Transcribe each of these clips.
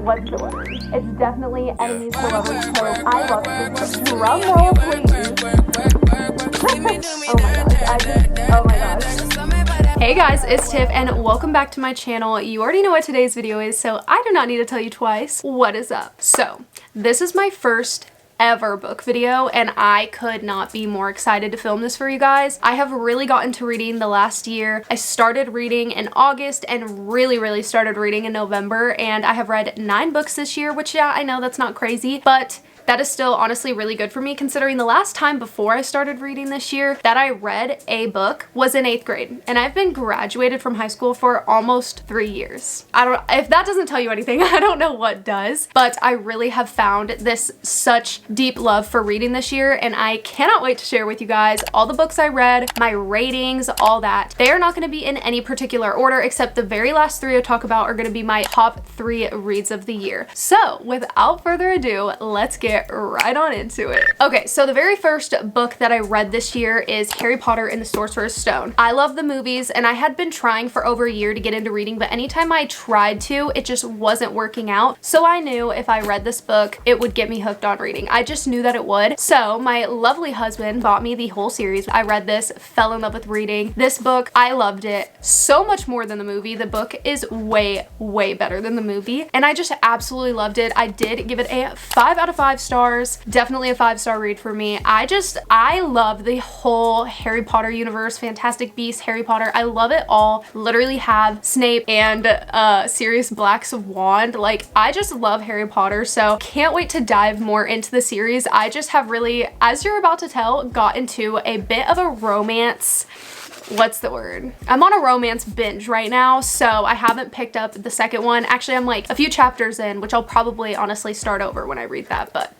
what's the word? It's definitely enemies to lovers trope. I love this book. Drum roll, please. Oh my gosh. Hey guys, it's Tiff and welcome back to my channel. You already know what today's video is, so I do not need to tell you twice. What is up? So, this is my first ever book video and I could not be more excited to film this for you guys. I have really gotten to reading the last year. I started reading in August and really started reading in November, and I have read 9 books this year, which yeah, I know that's not crazy, but that is still honestly really good for me considering the last time before I started reading this year that I read a book was in 8th grade, and I've been graduated from high school for almost 3 years. If that doesn't tell you anything, I don't know what does, but I really have found this such deep love for reading this year, and I cannot wait to share with you guys all the books I read, my ratings, all that. They are not going to be in any particular order, except the very last 3 I talk about are going to be my top 3 reads of the year. So without further ado, let's get right on into it. Okay, so the very first book that I read this year is Harry Potter and the Sorcerer's Stone. I love the movies and I had been trying for over a year to get into reading, but anytime I tried to, it just wasn't working out. So I knew if I read this book, it would get me hooked on reading. I just knew that it would. So my lovely husband bought me the whole series. I read this, fell in love with reading this book. I loved it so much more than the movie. The book is way better than the movie, and I just absolutely loved it. I did give it a 5 out of 5 stars. Definitely a 5-star read for me. I love the whole Harry Potter universe, Fantastic Beasts, Harry Potter. I love it all. Literally have Snape and Sirius Black's wand. Like, I just love Harry Potter, so can't wait to dive more into the series. I just have really, as you're about to tell, got into a bit of a romance. What's the word? I'm on a romance binge right now, so I haven't picked up the second one. Actually, I'm like a few chapters in, which I'll probably honestly start over when I read that, but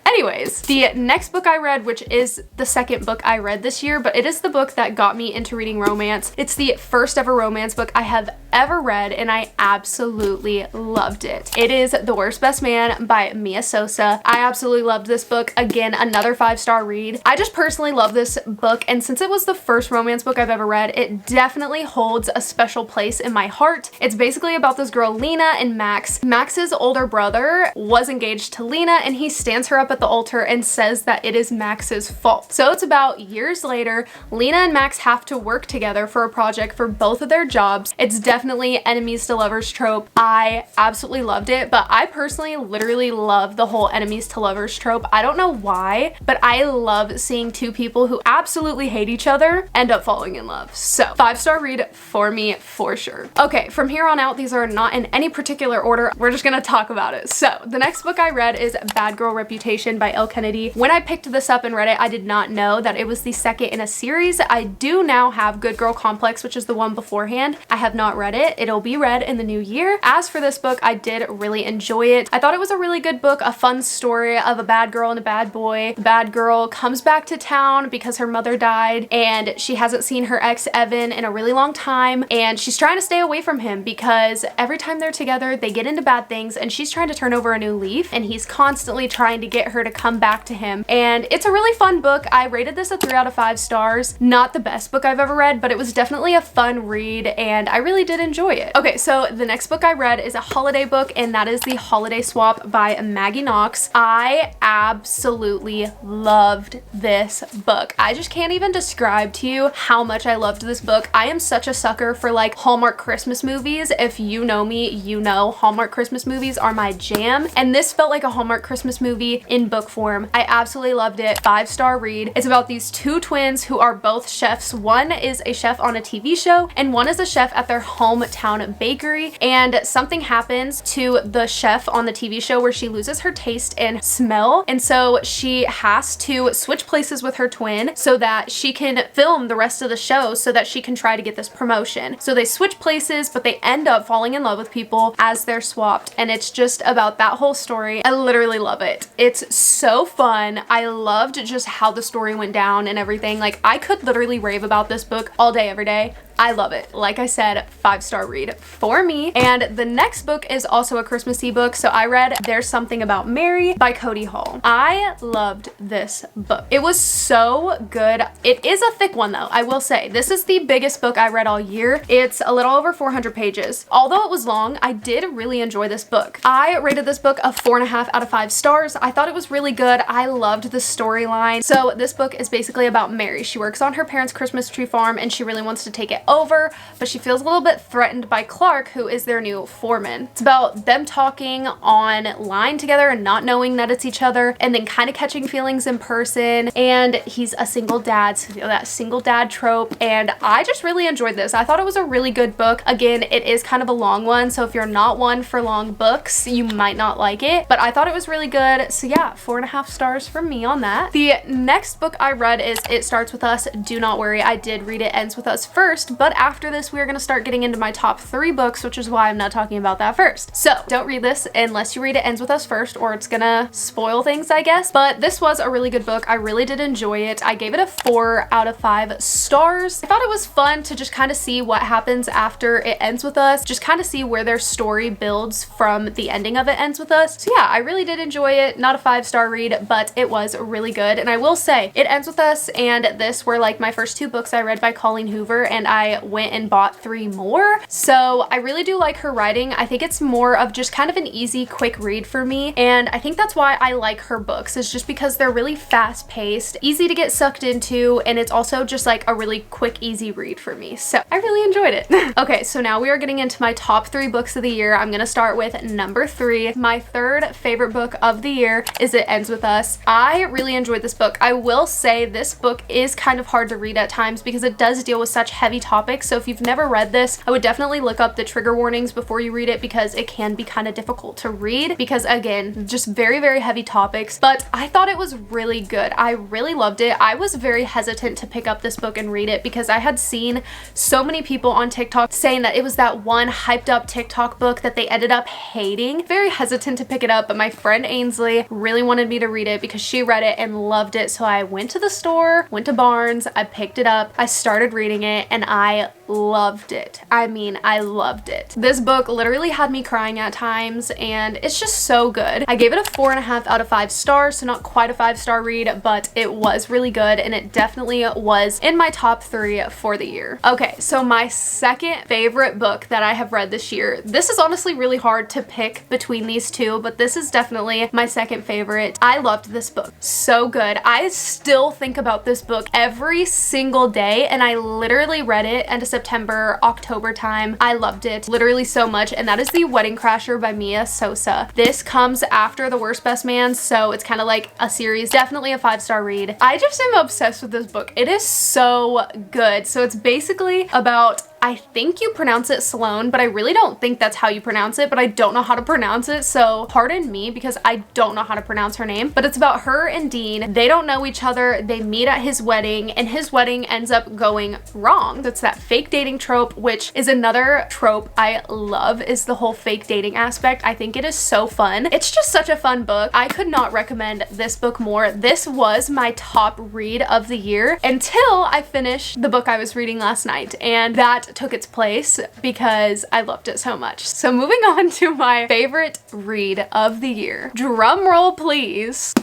anyways, the next book I read, which is the second book I read this year, but it is the book that got me into reading romance. It's the first ever romance book I have ever read, and I absolutely loved it. It is The Worst Best Man by Mia Sosa. I absolutely loved this book. Again, another 5-star read. I just personally love this book, and since it was the first romance book I've ever read, it definitely holds a special place in my heart. It's basically about this girl, Lena, and Max. Max's older brother was engaged to Lena, and he stands her up at the altar and says that it is Max's fault. So it's about years later, Lena and Max have to work together for a project for both of their jobs. It's definitely enemies to lovers trope. I absolutely loved it, but I personally literally love the whole enemies to lovers trope. I don't know why, but I love seeing two people who absolutely hate each other end up falling in love. So 5-star read for me for sure. Okay, from here on out, these are not in any particular order. We're just gonna talk about it. So the next book I read is Bad Girl Reputation by Elle Kennedy. When I picked this up and read it, I did not know that it was the second in a series. I do now have Good Girl Complex, which is the one beforehand. I have not read it. It'll be read in the new year. As for this book, I did really enjoy it. I thought it was a really good book, a fun story of a bad girl and a bad boy. The bad girl comes back to town because her mother died and she hasn't seen her ex Evan in a really long time, and she's trying to stay away from him because every time they're together they get into bad things, and she's trying to turn over a new leaf, and he's constantly trying to get her to come back to him. And it's a really fun book. I rated this a 3 out of 5 stars. Not the best book I've ever read, but it was definitely a fun read and I really did enjoy it. Okay, so the next book I read is a holiday book, and that is The Holiday Swap by Maggie Knox. I absolutely loved this book. I just can't even describe to you how much I loved this book. I am such a sucker for like Hallmark Christmas movies. If you know me, you know Hallmark Christmas movies are my jam, and this felt like a Hallmark Christmas movie in book form. I absolutely loved it. 5-star read. It's about these two twins who are both chefs. One is a chef on a TV show and one is a chef at their hometown bakery, and something happens to the chef on the TV show where she loses her taste and smell, and so she has to switch places with her twin so that she can film the rest of the show so that she can try to get this promotion. So they switch places, but they end up falling in love with people as they're swapped, and it's just about that whole story. I literally love it. It's so fun. I loved just how the story went down and everything. Like, I could literally rave about this book all day, every day. I love it. Like I said, 5-star read for me. And the next book is also a Christmassy book. So I read There's Something About Mary by Cody Hall. I loved this book. It was so good. It is a thick one though, I will say. This is the biggest book I read all year. It's a little over 400 pages. Although it was long, I did really enjoy this book. I rated this book a 4.5 out of 5 stars. I thought it was really good. I loved the storyline. So this book is basically about Mary. She works on her parents' Christmas tree farm and she really wants to take it over, but she feels a little bit threatened by Clark, who is their new foreman. It's about them talking online together and not knowing that it's each other, and then kind of catching feelings in person. And he's a single dad, so that single dad trope. And I just really enjoyed this. I thought it was a really good book. Again, it is kind of a long one, so if you're not one for long books, you might not like it, but I thought it was really good. So yeah, 4.5 stars from me on that. The next book I read is It Starts With Us. Do not worry, I did read It Ends With Us first, but after this we are going to start getting into my top 3 books, which is why I'm not talking about that first. So don't read this unless you read It Ends With Us first, or it's gonna spoil things, I guess. But this was a really good book. I really did enjoy it. I gave it a 4 out of 5 stars. I thought it was fun to just kind of see what happens after It Ends With Us, just kind of see where their story builds from the ending of It Ends With Us. So yeah, I really did enjoy it. Not a 5-star read, but it was really good. And I will say, It Ends With Us and this were like my first 2 books I read by Colleen Hoover, and I went and bought 3 more. So I really do like her writing. I think it's more of just kind of an easy, quick read for me. And I think that's why I like her books, is just because they're really fast paced, easy to get sucked into, and it's also just like a really quick, easy read for me. So I really enjoyed it. Okay, so now we are getting into my top 3 books of the year. I'm gonna start with number 3. My third favorite book of the year is It Ends With Us. I really enjoyed this book. I will say this book is kind of hard to read at times because it does deal with such heavy topics. So if you've never read this, I would definitely look up the trigger warnings before you read it, because it can be kind of difficult to read because, again, just very, very heavy topics. But I thought it was really good. I really loved it. I was very hesitant to pick up this book and read it because I had seen so many people on TikTok saying that it was that one hyped up TikTok book that they ended up hating. Very hesitant to pick it up, but my friend Ainsley really wanted me to read it because she read it and loved it. So I went to the store, went to Barnes, I picked it up, I started reading it, and I loved it. I mean, I loved it. This book literally had me crying at times, and it's just so good. I gave it a 4.5 out of 5 stars, so not quite a 5-star read, but it was really good, and it definitely was in my top 3 for the year. Okay, so my second favorite book that I have read this year. This is honestly really hard to pick between these two, but this is definitely my second favorite. I loved this book. So good. I still think about this book every single day, and I literally read it end of September, October time. I loved it literally so much, and that is The Wedding Crasher by Mia Sosa. This comes after The Worst Best Man, so it's kind of like a series. Definitely a 5-star read. I just am obsessed with this book. It is so good. So it's basically about, I think you pronounce it Sloane, but I really don't think that's how you pronounce it, but I don't know how to pronounce it, so pardon me because I don't know how to pronounce her name. But it's about her and Dean. They don't know each other. They meet at his wedding, and his wedding ends up going wrong. It's that fake dating trope, which is another trope I love, is the whole fake dating aspect. I think it is so fun. It's just such a fun book. I could not recommend this book more. This was my top read of the year until I finished the book I was reading last night, and that took its place because I loved it so much. So moving on to my favorite read of the year. Drum roll, please.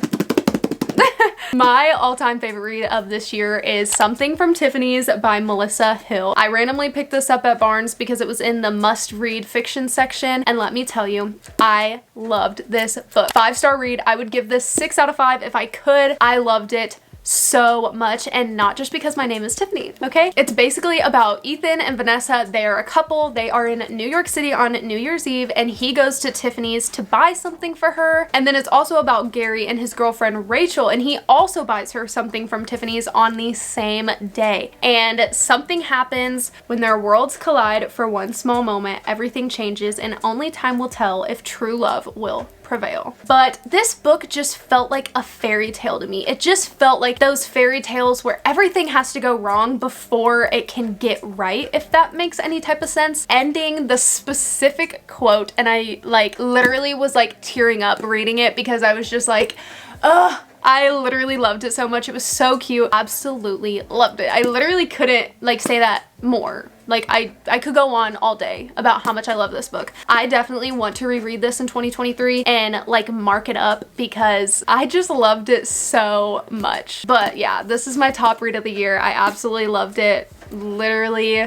My all-time favorite read of this year is Something from Tiffany's by Melissa Hill. I randomly picked this up at Barnes because it was in the must-read fiction section, and let me tell you, I loved this book. 5-star read. I would give this 6 out of 5 if I could. I loved it so much, and not just because my name is Tiffany, okay? It's basically about Ethan and Vanessa. They are a couple. They are in New York City on New Year's Eve, and he goes to Tiffany's to buy something for her. And then it's also about Gary and his girlfriend Rachel, and he also buys her something from Tiffany's on the same day. And something happens when their worlds collide for one small moment. Everything changes, and only time will tell if true love will prevail. But this book just felt like a fairy tale to me. It just felt like those fairy tales where everything has to go wrong before it can get right, if that makes any type of sense. Ending the specific quote, and I like literally was like tearing up reading it because I was just like, ugh, I literally loved it so much. It was so cute. Absolutely loved it. I literally couldn't like say that more. Like I could go on all day about how much I love this book. I definitely want to reread this in 2023 and like mark it up because I just loved it so much. But yeah, this is my top read of the year. I absolutely loved it. Literally,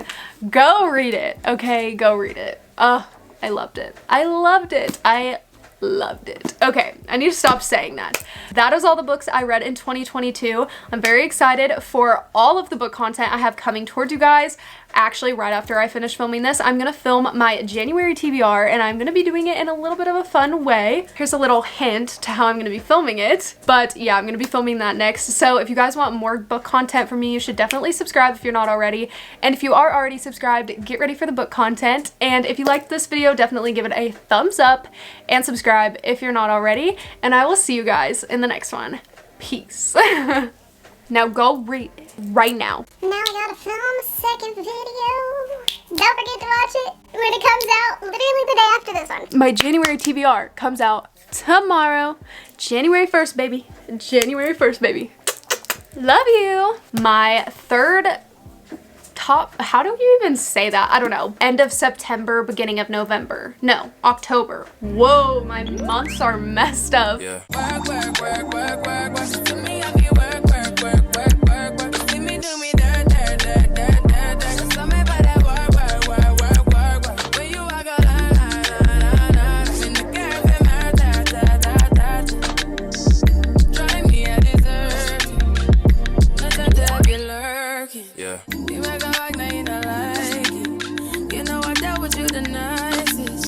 go read it. Okay, go read it. I loved it. I loved it. I loved it. Okay, I need to stop saying that. That is all the books I read in 2022. I'm very excited for all of the book content I have coming towards you guys. Actually, right after I finish filming this, I'm gonna film my January TBR and I'm gonna be doing it in a little bit of a fun way. Here's a little hint to how I'm gonna be filming it. But yeah, I'm gonna be filming that next. So if you guys want more book content from me, you should definitely subscribe if you're not already. And if you are already subscribed, get ready for the book content. And if you liked this video, definitely give it a thumbs up and subscribe if you're not already. And I will see you guys in the next one. Peace. Now go read it right now. Now I gotta film a second video. Don't forget to watch it when it comes out literally the day after this one. My January TBR comes out tomorrow. January 1st, baby. January 1st, baby. Love you. My third top, how do you even say that? I don't know. End of September, beginning of November. No, October. Whoa, my months are messed up. Yeah. Yeah.